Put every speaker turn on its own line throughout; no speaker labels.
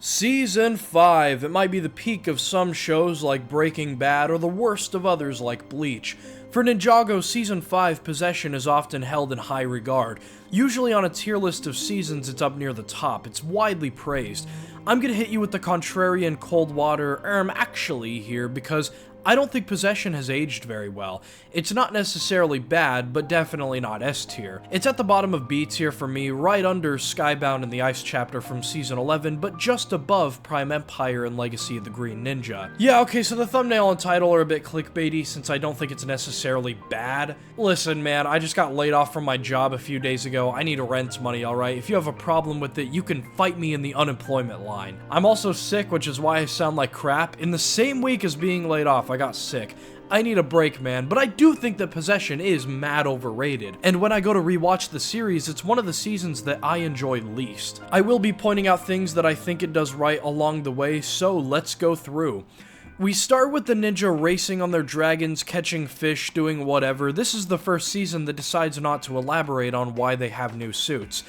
Season 5. It might be the peak of some shows like Breaking Bad or the worst of others like Bleach. For Ninjago, Season 5 possession is often held in high regard. Usually on a tier list of seasons, it's up near the top. It's widely praised. I'm gonna hit you with the contrarian cold water, actually here, because I don't think possession has aged very well. It's not necessarily bad, but definitely not S tier. It's at the bottom of B tier for me, right under Skybound and the Ice chapter from Season 11, but just above Prime Empire and Legacy of the Green Ninja. Yeah, okay, so the thumbnail and title are a bit clickbaity since I don't think it's necessarily bad. Listen, man, I just got laid off from my job a few days ago. I need rent money, alright? If you have a problem with it, you can fight me in the unemployment line. I'm also sick, which is why I sound like crap. In the same week as being laid off, I got sick. I need a break, man, but I do think that Possession is mad overrated, and when I go to rewatch the series, it's one of the seasons that I enjoy least. I will be pointing out things that I think it does right along the way, so let's go through. We start with the ninja racing on their dragons, catching fish, doing whatever. This is the first season that decides not to elaborate on why they have new suits.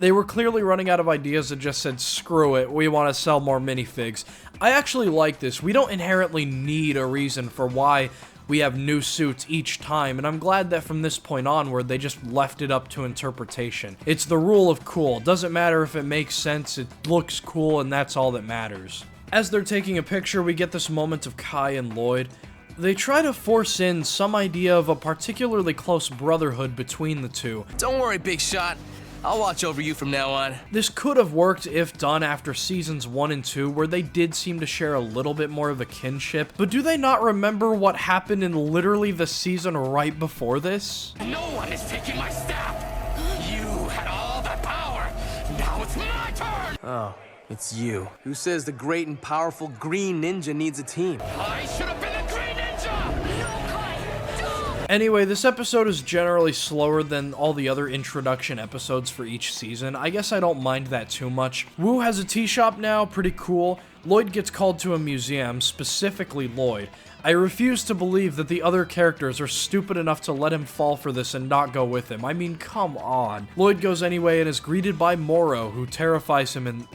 They were clearly running out of ideas and just said, screw it, we want to sell more minifigs. I actually like this. We don't inherently need a reason for why we have new suits each time, and I'm glad that from this point onward, they just left it up to interpretation. It's the rule of cool. Doesn't matter if it makes sense, it looks cool, and that's all that matters. As they're taking a picture, we get this moment of Kai and Lloyd. They try to force in some idea of a particularly close brotherhood between the two.
Don't worry, big shot. I'll watch over you from now on.
This could have worked if done after seasons 1 and 2, where they did seem to share a little bit more of a kinship, but do they not remember what happened in literally the season right before this?
No one is taking my staff! You had all the power! Now it's my turn!
Oh, it's you. Who says the great and powerful Green Ninja needs a team?
I should have been a Green Ninja! No, Kai! Don't!
Anyway, this episode is generally slower than all the other introduction episodes for each season. I guess I don't mind that too much. Wu has a tea shop now, pretty cool. Lloyd gets called to a museum, specifically Lloyd. I refuse to believe that the other characters are stupid enough to let him fall for this and not go with him. I mean, come on. Lloyd goes anyway and is greeted by Moro, who terrifies him in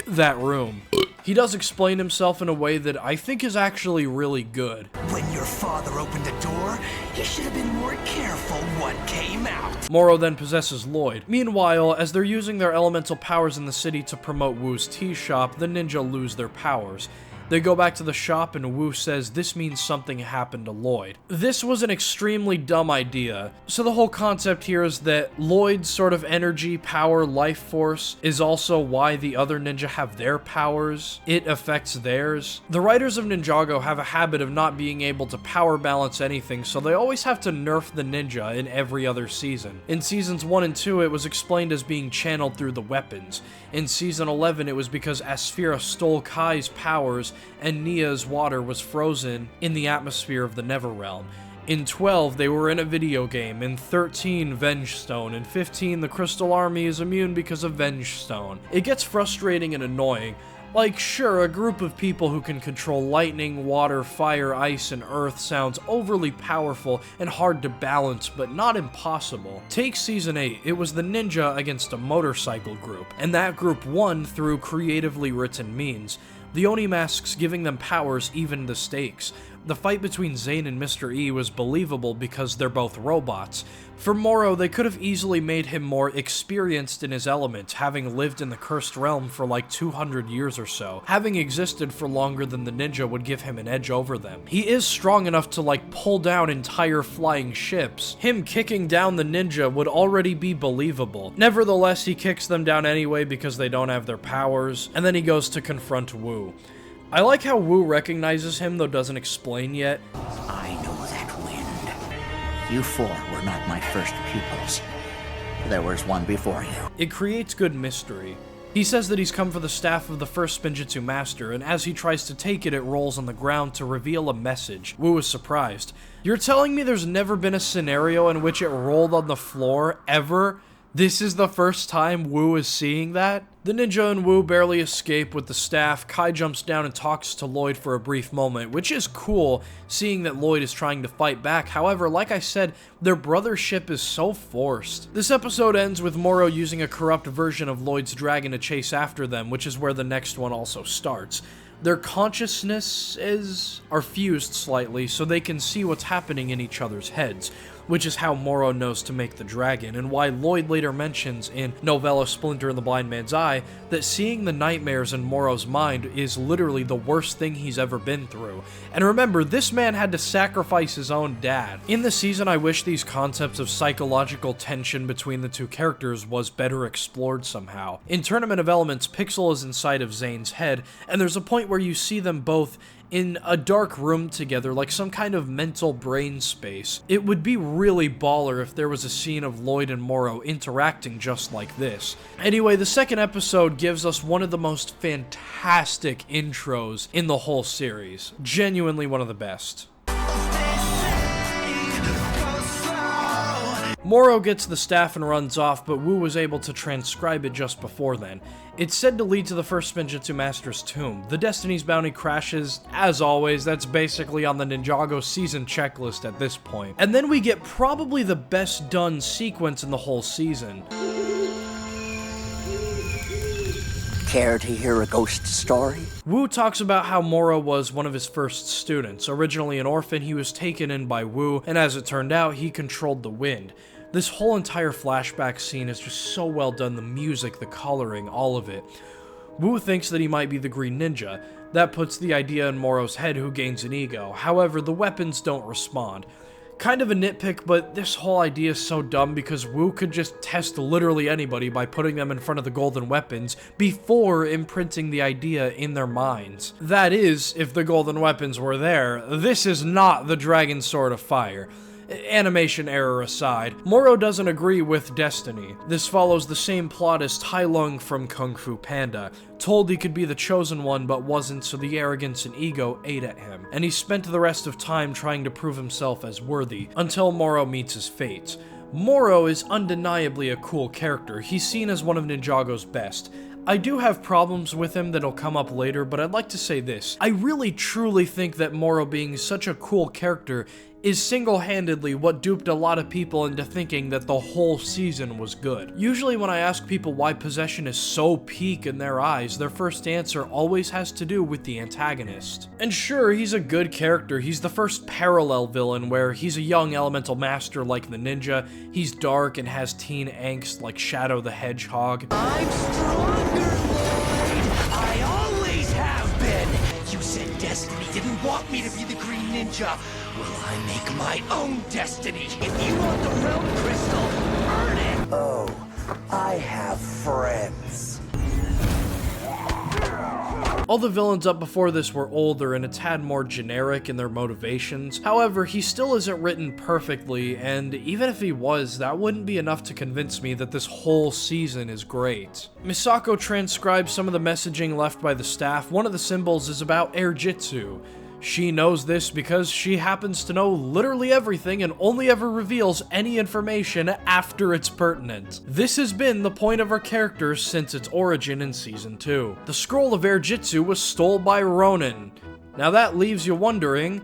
that room. He does explain himself in a way that I think is actually really good.
When your father opened a door, you should have been more careful what came out.
Moro then possesses Lloyd. Meanwhile, as they're using their elemental powers in the city to promote Wu's tea shop, the ninja lose their powers. They go back to the shop and Wu says this means something happened to Lloyd. This was an extremely dumb idea. So the whole concept here is that Lloyd's sort of energy, power, life force is also why the other ninja have their powers. It affects theirs. The writers of Ninjago have a habit of not being able to power balance anything, so they always have to nerf the ninja in every other season. In seasons 1 and 2, it was explained as being channeled through the weapons. In season 11, it was because Asphira stole Kai's powers and Nia's water was frozen in the atmosphere of the Neverrealm. In 12, they were in a video game. In 13, Vengestone. In 15, the Crystal Army is immune because of Vengestone. It gets frustrating and annoying. Like, sure, a group of people who can control lightning, water, fire, ice, and earth sounds overly powerful and hard to balance, but not impossible. Take Season 8, it was the ninja against a motorcycle group, and that group won through creatively written means. The Oni masks giving them powers evened the stakes. The fight between Zane and Mr. E was believable because they're both robots. For Moro, they could have easily made him more experienced in his element, having lived in the Cursed Realm for like 200 years or so. Having existed for longer than the ninja would give him an edge over them. He is strong enough to like pull down entire flying ships. Him kicking down the ninja would already be believable. Nevertheless, he kicks them down anyway because they don't have their powers, and then he goes to confront Wu. I like how Wu recognizes him, though doesn't explain yet.
I know that wind. You four were not my first pupils. There was one before you.
It creates good mystery. He says that he's come for the staff of the first Spinjitzu master, and as he tries to take it, it rolls on the ground to reveal a message. Wu is surprised. You're telling me there's never been a scenario in which it rolled on the floor, ever? This is the first time Wu is seeing that? The ninja and Wu barely escape with the staff. Kai jumps down and talks to Lloyd for a brief moment, which is cool, seeing that Lloyd is trying to fight back. However, like I said, their brothership is so forced. This episode ends with Moro using a corrupt version of Lloyd's dragon to chase after them, which is where the next one also starts. Their consciousnesses are fused slightly so they can see what's happening in each other's heads, which is how Moro knows to make the dragon, and why Lloyd later mentions in novella Splinter in the Blind Man's Eye that seeing the nightmares in Moro's mind is literally the worst thing he's ever been through. And remember, this man had to sacrifice his own dad. In the season, I wish these concepts of psychological tension between the two characters was better explored somehow. In Tournament of Elements, Pixel is inside of Zane's head, and there's a point where you see them both in a dark room together, like some kind of mental brain space. It would be really baller if there was a scene of Lloyd and Moro interacting just like this. Anyway, the second episode gives us one of the most fantastic intros in the whole series. Genuinely one of the best. Moro gets the staff and runs off, but Wu was able to transcribe it just before then. It's said to lead to the first Spinjitzu Master's tomb. The Destiny's Bounty crashes, as always. That's basically on the Ninjago season checklist at this point. And then we get probably the best done sequence in the whole season.
Care to hear a ghost story?
Wu talks about how Moro was one of his first students. Originally an orphan, he was taken in by Wu, and as it turned out, he controlled the wind. This whole entire flashback scene is just so well done, the music, the coloring, all of it. Wu thinks that he might be the Green Ninja. That puts the idea in Moro's head, who gains an ego. However, the weapons don't respond. Kind of a nitpick, but this whole idea is so dumb because Wu could just test literally anybody by putting them in front of the golden weapons before imprinting the idea in their minds. That is, if the golden weapons were there. This is not the Dragon Sword of Fire. Animation error aside, Moro doesn't agree with Destiny. This follows the same plot as Tai Lung from Kung Fu Panda. Told he could be the chosen one but wasn't, so the arrogance and ego ate at him, and he spent the rest of time trying to prove himself as worthy, until Moro meets his fate. Moro is undeniably a cool character. He's seen as one of Ninjago's best. I do have problems with him that'll come up later, but I'd like to say this. I really truly think that Moro being such a cool character is single-handedly what duped a lot of people into thinking that the whole season was good. Usually when I ask people why Possession is so peak in their eyes, their first answer always has to do with the antagonist. And sure, he's a good character. He's the first parallel villain where he's a young elemental master like the ninja, he's dark and has teen angst like Shadow the Hedgehog.
I'm stronger, Lloyd! I always have been! You said Destiny didn't want me to be the Green Ninja. Well, I make my own destiny. If you want the Realm Crystal, earn it!
Oh, I have friends.
All the villains up before this were older and a tad more generic in their motivations. However, he still isn't written perfectly, and even if he was, that wouldn't be enough to convince me that this whole season is great. Misako transcribes some of the messaging left by the staff. One of the symbols is about Airjitzu. She knows this because she happens to know literally everything and only ever reveals any information after it's pertinent. This has been the point of her character since its origin in Season 2. The scroll of Airjitzu was stole by Ronin. Now that leaves you wondering,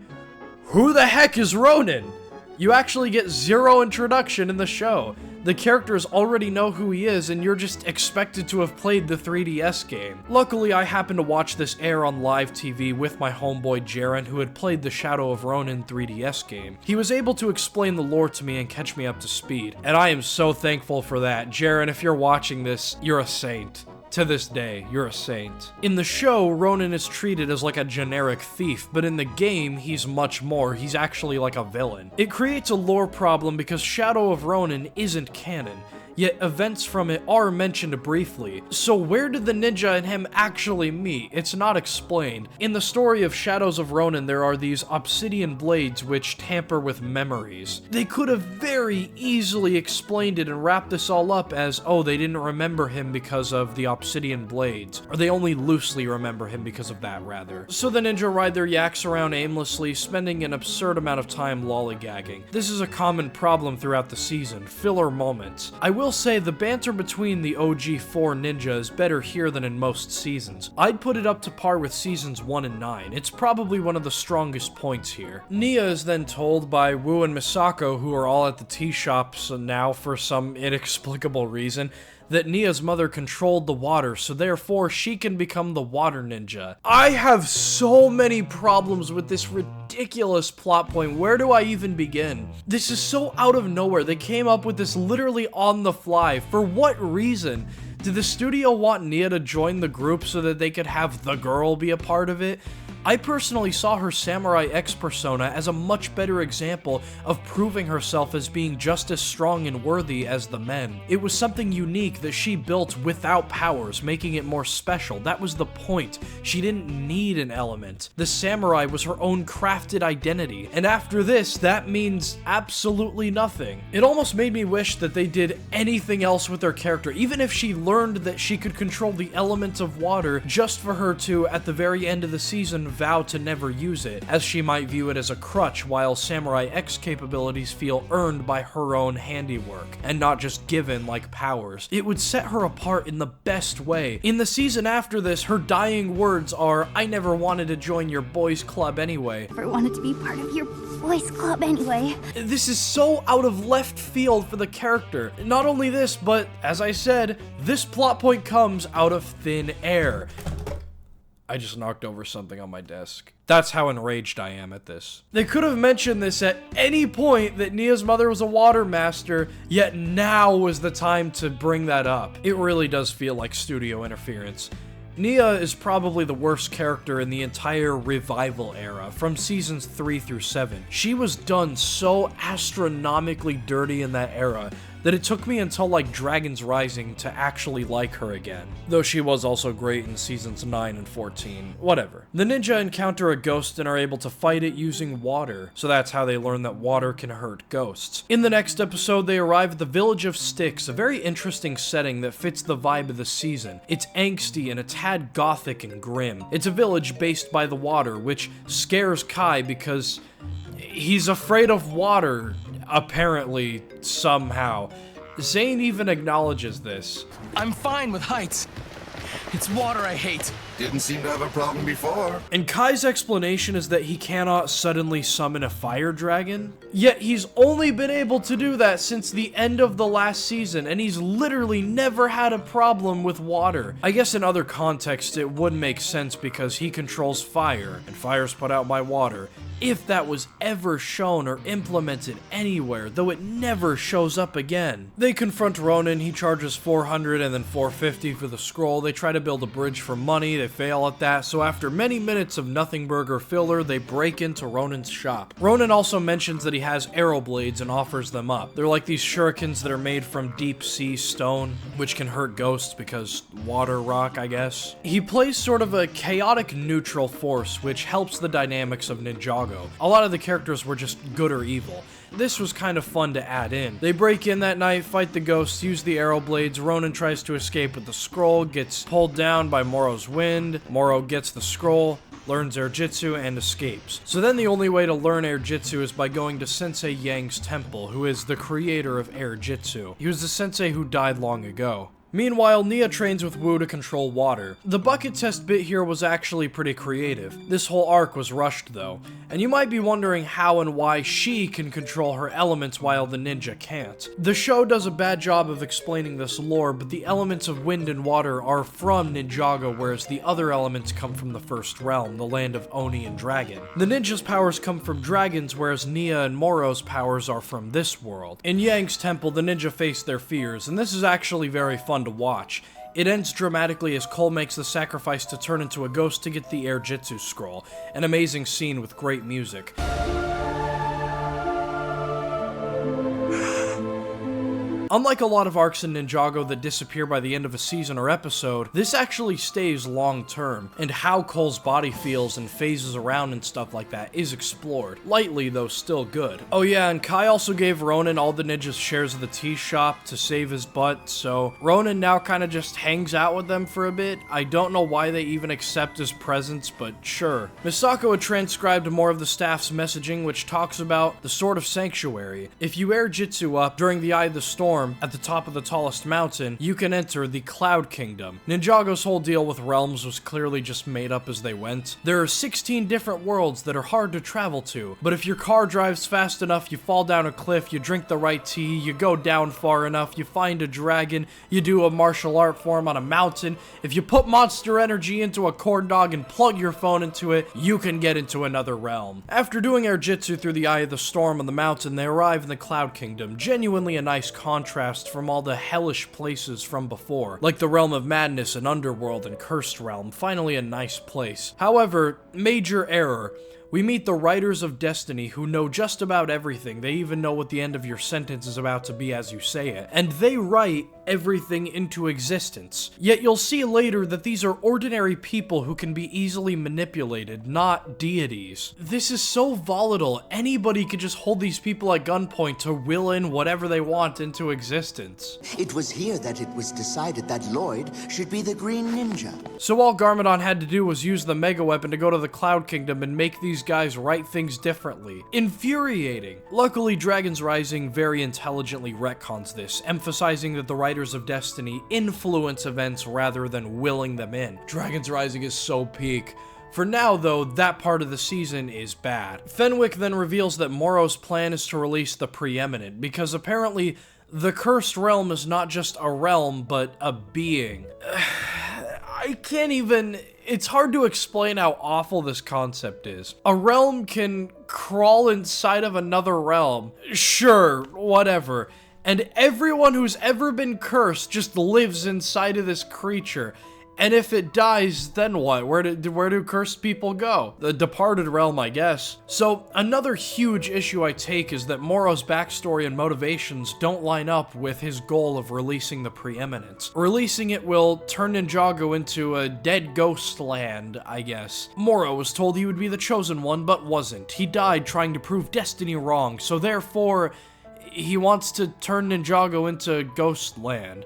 who the heck is Ronin? You actually get zero introduction in the show. The characters already know who he is, and you're just expected to have played the 3DS game. Luckily, I happened to watch this air on live TV with my homeboy Jaren, who had played the Shadow of Ronin 3DS game. He was able to explain the lore to me and catch me up to speed, and I am so thankful for that. Jaren, if you're watching this, you're a saint. To this day, you're a saint. In the show, Ronin is treated as like a generic thief, but in the game, he's much more. He's actually like a villain. It creates a lore problem because Shadow of Ronin isn't canon, yet events from it are mentioned briefly. So where did the ninja and him actually meet? It's not explained. In the story of Shadows of Ronin, there are these obsidian blades which tamper with memories. They could have very easily explained it and wrapped this all up as, oh, they didn't remember him because of the obsidian blades, or they only loosely remember him because of that, rather. So the ninja ride their yaks around aimlessly, spending an absurd amount of time lollygagging. This is a common problem throughout the season, filler moments. I will will say the banter between the OG 4 ninja is better here than in most seasons. I'd put it up to par with seasons 1 and 9. It's probably one of the strongest points here. Nia is then told by Wu and Misako, who are all at the tea shops now for some inexplicable reason, that Nia's mother controlled the water, so therefore she can become the water ninja. I have so many problems with this ridiculous plot point. Where do I even begin? This is so out of nowhere. They came up with this literally on the fly. For what reason? Did the studio want Nia to join the group so that they could have the girl be a part of it? I personally saw her Samurai X persona as a much better example of proving herself as being just as strong and worthy as the men. It was something unique that she built without powers, making it more special. That was the point. She didn't need an element. The samurai was her own crafted identity, and after this, that means absolutely nothing. It almost made me wish that they did anything else with their character, even if she learned that she could control the elements of water, just for her to, at the very end of the season, vow to never use it, as she might view it as a crutch, while Samurai X capabilities feel earned by her own handiwork, and not just given like powers. It would set her apart in the best way. In the season after this, her dying words are, "I never wanted to join your boys club anyway."
Never wanted to be part of your boys club anyway.
This is so out of left field for the character. Not only this, but as I said, this plot point comes out of thin air. I just knocked over something on my desk. That's how enraged I am at this. They could have mentioned this at any point that Nia's mother was a water master, yet now was the time to bring that up. It really does feel like studio interference. Nia is probably the worst character in the entire revival era, from seasons 3 through 7. She was done so astronomically dirty in that era that it took me until like Dragon's Rising to actually like her again. Though she was also great in seasons 9 and 14. Whatever. The ninja encounter a ghost and are able to fight it using water, so that's how they learn that water can hurt ghosts. In the next episode, they arrive at the village of Stiix, a very interesting setting that fits the vibe of the season. It's angsty and a tad gothic and grim. It's a village based by the water, which scares Kai because he's afraid of water. Apparently, somehow. Zane even acknowledges this.
I'm fine with heights. It's water I hate.
Didn't seem to have a problem before.
And Kai's explanation is that he cannot suddenly summon a fire dragon. Yet he's only been able to do that since the end of the last season, and he's literally never had a problem with water. I guess in other contexts it would make sense because he controls fire, and fire's put out by water. If that was ever shown or implemented anywhere, though it never shows up again. They confront Ronin, he charges 400 and then 450 for the scroll. They try to build a bridge for money, they fail at that, so after many minutes of nothing burger filler, they break into Ronin's shop. Ronin also mentions that he has arrow blades and offers them up. They're like these shurikens that are made from deep sea stone, which can hurt ghosts because water rock, I guess. He plays sort of a chaotic neutral force, which helps the dynamics of Ninjago. A lot of the characters were just good or evil. This was kind of fun to add in. They break in that night, fight the ghosts, use the arrow blades. Ronin tries to escape with the scroll, gets pulled down by Moro's wind. Moro gets the scroll, learns Airjitzu, and escapes. So then the only way to learn Airjitzu is by going to Sensei Yang's temple, who is the creator of Airjitzu. He was the sensei who died long ago. Meanwhile, Nia trains with Wu to control water. The bucket test bit here was actually pretty creative. This whole arc was rushed though, and you might be wondering how and why she can control her elements while the ninja can't. The show does a bad job of explaining this lore, but the elements of wind and water are from Ninjago, whereas the other elements come from the first realm, the land of Oni and Dragon. The ninja's powers come from dragons, whereas Nia and Moro's powers are from this world. In Yang's temple, the ninja face their fears, and this is actually very fun to watch. It ends dramatically as Cole makes the sacrifice to turn into a ghost to get the Airjitzu scroll, an amazing scene with great music. Unlike a lot of arcs in Ninjago that disappear by the end of a season or episode, this actually stays long term, and how Cole's body feels and phases around and stuff like that is explored. Lightly, though still good. Oh yeah, and Kai also gave Ronin all the ninjas' shares of the tea shop to save his butt, so Ronin now kind of just hangs out with them for a bit. I don't know why they even accept his presence, but sure. Misako had transcribed more of the staff's messaging, which talks about the Sword of Sanctuary. If you Airjitzu up during the Eye of the Storm, storm at the top of the tallest mountain, you can enter the Cloud Kingdom. Ninjago's whole deal with realms was clearly just made up as they went. There are 16 different worlds that are hard to travel to, but if your car drives fast enough, you fall down a cliff, you drink the right tea, you go down far enough, you find a dragon, you do a martial art form on a mountain, if you put monster energy into a corn dog and plug your phone into it, you can get into another realm. After doing Airjitzu through the eye of the storm on the mountain, they arrive in the Cloud Kingdom, genuinely a nice contrast from all the hellish places from before, like the Realm of Madness and Underworld and Cursed Realm, finally a nice place. However, major error. We meet the Writers of Destiny who know just about everything. They even know what the end of your sentence is about to be as you say it. And they write everything into existence. Yet you'll see later that these are ordinary people who can be easily manipulated, not deities. This is so volatile. Anybody could just hold these people at gunpoint to will in whatever they want into existence.
It was here that it was decided that Lloyd should be the Green Ninja.
So all Garmadon had to do was use the Mega Weapon to go to the Cloud Kingdom and make these guys write things differently. Infuriating. Luckily, Dragon's Rising very intelligently retcons this, emphasizing that the Writers of Destiny influence events rather than willing them in. Dragon's Rising is so peak. For now, though, that part of the season is bad. Fenwick then reveals that Moro's plan is to release the Preeminent, because apparently the Cursed Realm is not just a realm, but a being. I can't even... It's hard to explain how awful this concept is. A realm can crawl inside of another realm. Sure, whatever. And everyone who's ever been cursed just lives inside of this creature. And if it dies, then what? Where do cursed people go? The departed realm, I guess. So, another huge issue I take is that Moro's backstory and motivations don't line up with his goal of releasing the Preeminent. Releasing it will turn Ninjago into a dead ghost land, I guess. Moro was told he would be the chosen one, but wasn't. He died trying to prove destiny wrong, so therefore, he wants to turn Ninjago into Ghostland.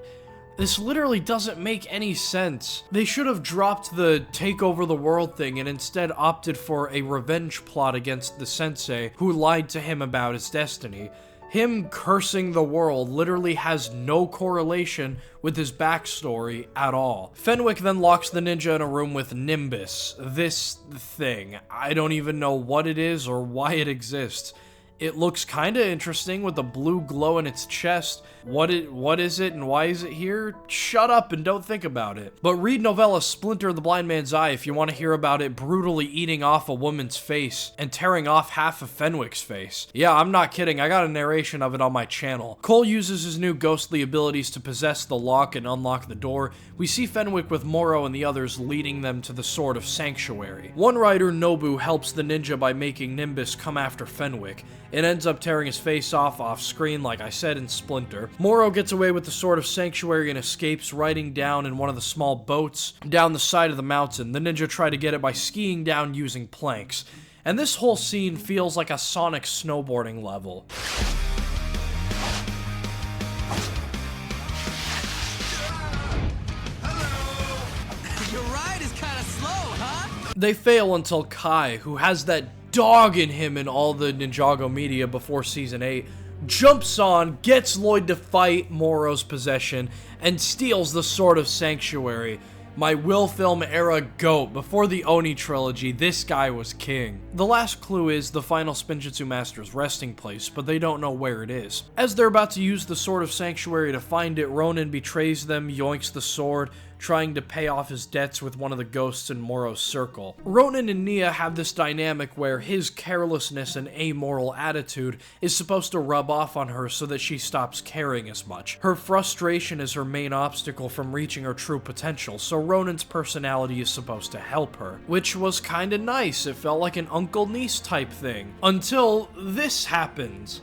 This literally doesn't make any sense. They should have dropped the take over the world thing and instead opted for a revenge plot against the sensei who lied to him about his destiny. Him cursing the world literally has no correlation with his backstory at all. Fenwick then locks the ninja in a room with Nimbus, this thing. I don't even know what it is or why it exists. It looks kinda interesting with the blue glow in its chest. What is it and why is it here? Shut up and don't think about it. But read novella Splinter the Blind Man's Eye if you want to hear about it brutally eating off a woman's face and tearing off half of Fenwick's face. Yeah, I'm not kidding, I got a narration of it on my channel. Cole uses his new ghostly abilities to possess the lock and unlock the door. We see Fenwick with Moro and the others leading them to the Sword of Sanctuary. One writer, Nobu, helps the ninja by making Nimbus come after Fenwick. It ends up tearing his face off screen, like I said in Splinter. Moro gets away with the Sword of Sanctuary and escapes, riding down in one of the small boats down the side of the mountain. The ninja try to get it by skiing down using planks. And this whole scene feels like a Sonic snowboarding level.
Your ride is kind of slow, huh?
They fail until Kai, who has that dog in him in all the Ninjago media before Season 8, jumps on, gets Lloyd to fight Moro's possession, and steals the Sword of Sanctuary. My Will Film era GOAT. Before the Oni trilogy, this guy was king. The last clue is the final Spinjitzu Master's resting place, but they don't know where it is. As they're about to use the Sword of Sanctuary to find it, Ronin betrays them, yoinks the sword, trying to pay off his debts with one of the ghosts in Moro's circle. Ronin and Nia have this dynamic where his carelessness and amoral attitude is supposed to rub off on her so that she stops caring as much. Her frustration is her main obstacle from reaching her true potential, so Ronin's personality is supposed to help her, which was kinda nice. It felt like an uncle-niece type thing. Until this happens.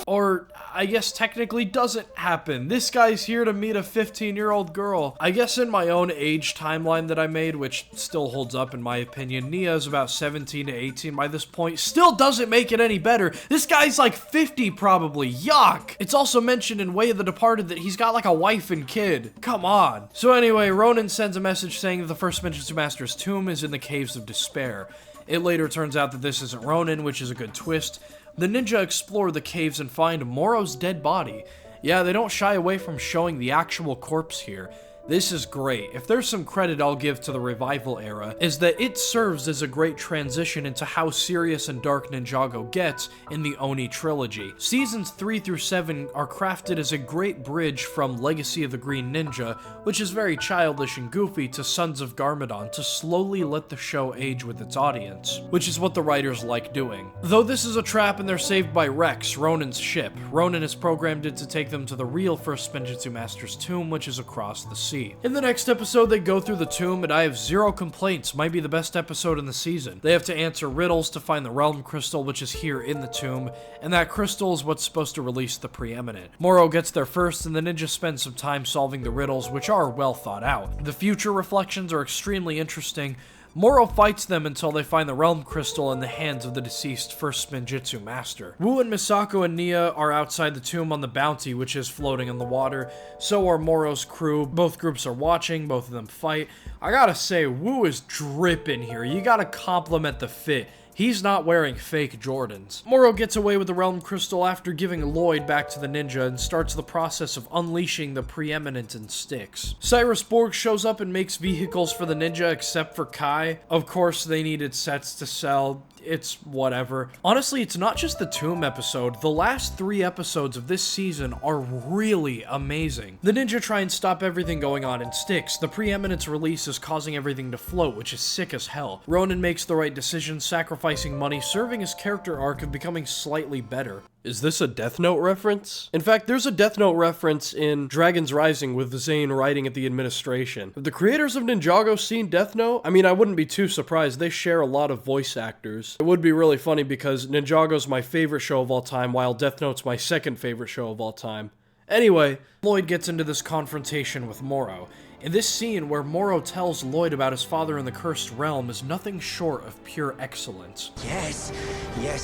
Or, I guess technically doesn't happen. This guy's here to meet a 15-year-old girl. I guess in my own age timeline that I made, which still holds up in my opinion, Nia is about 17 to 18 by this point. Still doesn't make it any better. This guy's like 50 probably. Yuck! It's also mentioned in Way of the Departed that he's got like a wife and kid. Come on. So anyway, Ronin sends a message saying that the first Spinjitzu Master's tomb is in the Caves of Despair. It later turns out that this isn't Ronin, which is a good twist. The ninja explore the caves and find Moro's dead body. Yeah, they don't shy away from showing the actual corpse here. This is great. If there's some credit I'll give to the revival era, is that it serves as a great transition into how serious and dark Ninjago gets in the Oni trilogy. Seasons 3 through 7 are crafted as a great bridge from Legacy of the Green Ninja, which is very childish and goofy, to Sons of Garmadon, to slowly let the show age with its audience, which is what the writers like doing. Though this is a trap and they're saved by Rex, Ronin's ship. Ronin has programmed it to take them to the real first Spinjitzu Master's tomb, which is across the sea. In the next episode, they go through the tomb, and I have zero complaints. Might be the best episode in the season. They have to answer riddles to find the realm crystal, which is here in the tomb, and that crystal is what's supposed to release the preeminent. Moro gets there first, and the ninja spends some time solving the riddles, which are well thought out. The future reflections are extremely interesting. Moro fights them until they find the realm crystal in the hands of the deceased first Spinjitzu master. Wu and Misako and Nia are outside the tomb on the bounty, which is floating in the water. So are Moro's crew. Both groups are watching, both of them fight. I gotta say, Wu is dripping here. You gotta compliment the fit. He's not wearing fake Jordans. Moro gets away with the realm crystal after giving Lloyd back to the ninja and starts the process of unleashing the preeminent in Stiix. Cyrus Borg shows up and makes vehicles for the ninja except for Kai. Of course, they needed sets to sell. It's whatever. Honestly, it's not just the tomb episode. The last 3 episodes of this season are really amazing. The ninja try and stop everything going on in Stiix. The preeminence release is causing everything to float, which is sick as hell. Ronin makes the right decision, sacrificing money, serving his character arc of becoming slightly better.
Is this a Death Note reference? In fact, there's a Death Note reference in Dragon's Rising with Zane writing at the administration. Have the creators of Ninjago seen Death Note? I mean, I wouldn't be too surprised. They share a lot of voice actors. It would be really funny because Ninjago's my favorite show of all time, while Death Note's my second favorite show of all time. Anyway, Lloyd gets into this confrontation with Moro. In this scene where Moro tells Lloyd about his father in the cursed realm is nothing short of pure excellence.
Yes,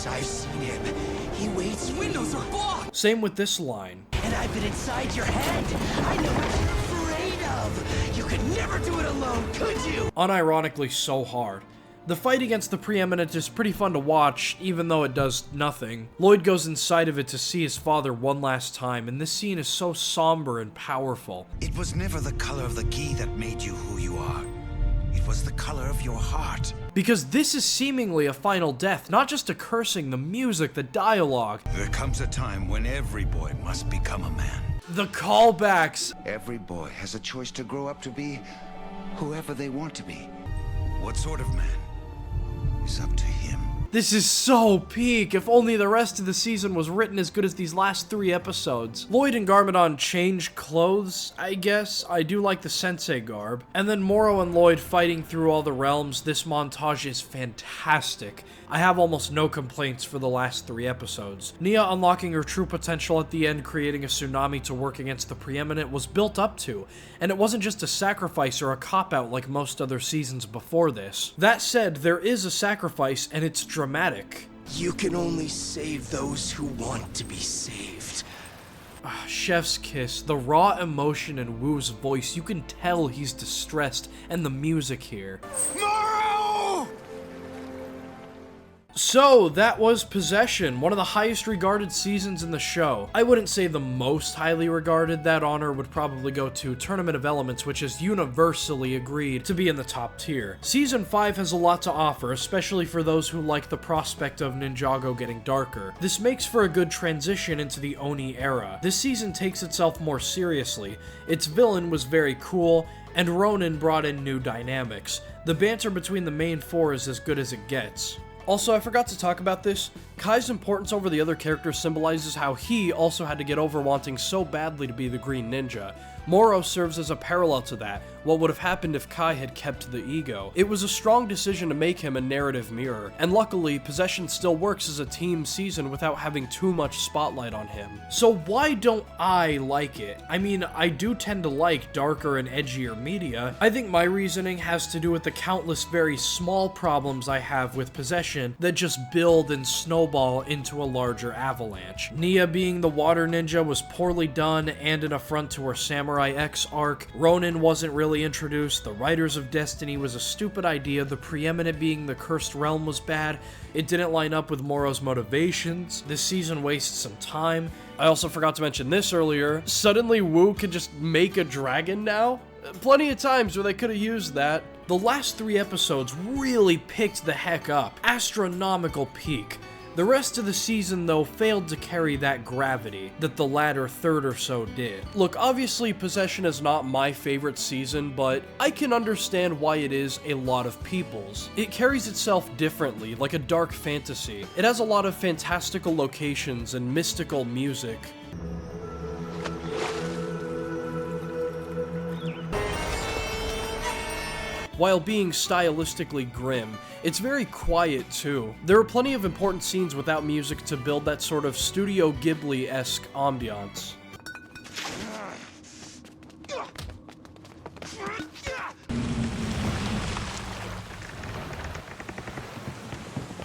I've seen him. He waits for
Windows
you.
are blocked!
Same with this line.
And I've been inside your head. I know what you're afraid of. You could never do it alone, could you?
Unironically so hard. The fight against the preeminent is pretty fun to watch, even though it does nothing. Lloyd goes inside of it to see his father one last time, and this scene is so somber and powerful.
It was never the color of the key that made you who you are. It was the color of your heart.
Because this is seemingly a final death, not just a cursing, the music, the dialogue.
There comes a time when every boy must become a man.
The callbacks.
Every boy has a choice to grow up to be whoever they want to be. What sort of man is up to him.
This is so peak. If only the rest of the season was written as good as these last 3 episodes. Lloyd and Garmadon change clothes, I guess. I do like the sensei garb. And then Moro and Lloyd fighting through all the realms. This montage is fantastic. I have almost no complaints for the last 3 episodes. Nia unlocking her true potential at the end, creating a tsunami to work against the preeminent, was built up to, and it wasn't just a sacrifice or a cop-out like most other seasons before this. That said, there is a sacrifice, and it's dramatic.
You can only save those who want to be saved.
Chef's kiss, the raw emotion in Wu's voice, you can tell he's distressed, and the music here. So, that was Possession, one of the highest regarded seasons in the show. I wouldn't say the most highly regarded. That honor would probably go to Tournament of Elements, which is universally agreed to be in the top tier. Season 5 has a lot to offer, especially for those who like the prospect of Ninjago getting darker. This makes for a good transition into the Oni era. This season takes itself more seriously. Its villain was very cool, and Ronin brought in new dynamics. The banter between the main 4 is as good as it gets. Also, I forgot to talk about this. Kai's importance over the other characters symbolizes how he also had to get over wanting so badly to be the Green Ninja. Moro serves as a parallel to that, what would have happened if Kai had kept the ego. It was a strong decision to make him a narrative mirror, and luckily, Possession still works as a team season without having too much spotlight on him. So why don't I like it? I mean, I do tend to like darker and edgier media. I think my reasoning has to do with the countless very small problems I have with Possession that just build and snowball into a larger avalanche. Nia being the water ninja was poorly done and an affront to her samurai Samurai X arc. Ronin wasn't really introduced. The Riders of Destiny was a stupid idea. The Preeminent being the Cursed Realm was bad. It didn't line up with Moro's motivations. This season wastes some time. I also forgot to mention this earlier. Suddenly Wu could just make a dragon now? Plenty of times where they could have used that. The last 3 episodes really picked the heck up. Astronomical peak. The rest of the season, though, failed to carry that gravity that the latter third or so did. Look, obviously Possession is not my favorite season, but I can understand why it is a lot of people's. It carries itself differently, like a dark fantasy. It has a lot of fantastical locations and mystical music. While being stylistically grim, it's very quiet too. There are plenty of important scenes without music to build that sort of Studio Ghibli-esque ambiance.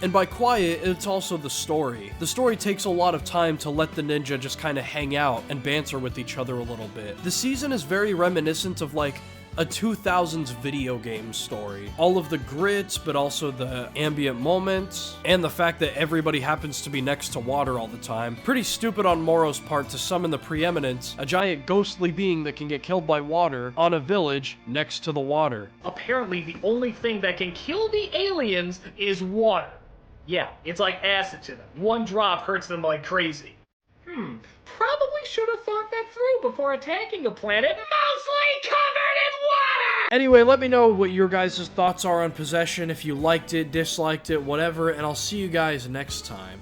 And by quiet, it's also the story. The story takes a lot of time to let the ninja just kind of hang out and banter with each other a little bit. The season is very reminiscent of like a 2000s video game story. All of the grits, but also the ambient moments, and the fact that everybody happens to be next to water all the time. Pretty stupid on Moro's part to summon the Preeminent, a giant ghostly being that can get killed by water, on a village next to the water.
Apparently the only thing that can kill the aliens is water. Yeah, it's like acid to them. 1 drop hurts them like crazy. Probably should have thought that through before attacking a planet mostly covered in water!
Anyway, let me know what your guys' thoughts are on Possession, if you liked it, disliked it, whatever, and I'll see you guys next time.